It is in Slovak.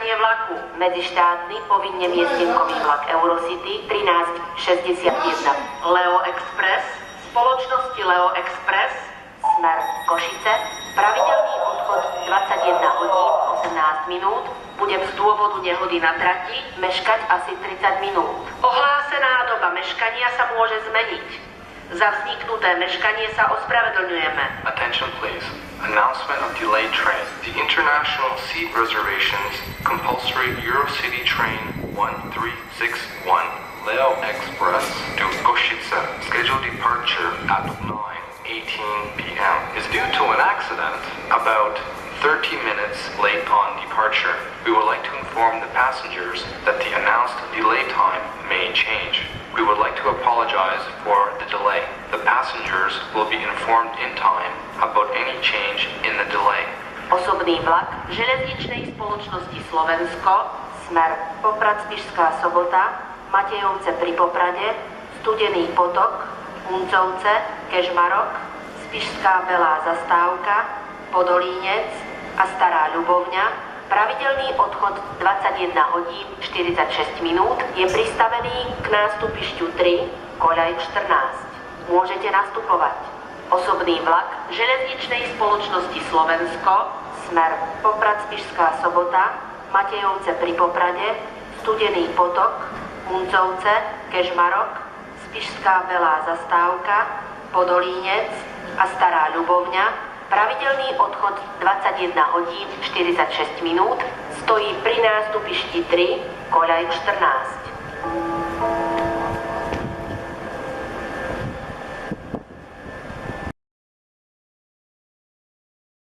meškanie vlaku. Medzištátny povinne miestnenkový vlak Eurocity 1361. Leo Express, spoločnosti Leo Express, smer Košice, pravidelný odchod 21 hodín 18 minút, bude z dôvodu nehody na trati meškať asi 30 minút. Ohlásená doba meškania sa môže zmeniť. Za vzniknuté meškanie sa ospravedlňujeme. Attention please. Announcement of delayed train. The International Seat Reservations Compulsory Eurocity Train 1361 Leo Express to Košice, scheduled departure at 9:18 p.m. is due to an accident about 30 minutes late on departure. We would like to inform the passengers that the announced delay time may change. We would like to apologize for the delay. The passengers will be informed in time about any change in the delay. Osobný vlak železničnej spoločnosti Slovensko, smer Poprad-Spišská Sobota, Matejovce pri Poprade, Studený potok, Huncovce, Kežmarok, Spišská Belá zastávka, Podolínec a Stará Ľubovňa, pravidelný odchod 21 hodín 46 minút je pristavený k nástupišťu 3, koľaj 14. Môžete nastupovať. Osobný vlak železničnej spoločnosti Slovensko, smer Poprad-Spišská Sobota, Matejovce pri Poprade, Studený potok, Huncovce, Kežmarok, Spišská Belá zastávka, Podolínec a Stará Ľubovňa, pravidelný odchod 21 hodín 46 minút stojí pri nástupišti 3, koľaj 14.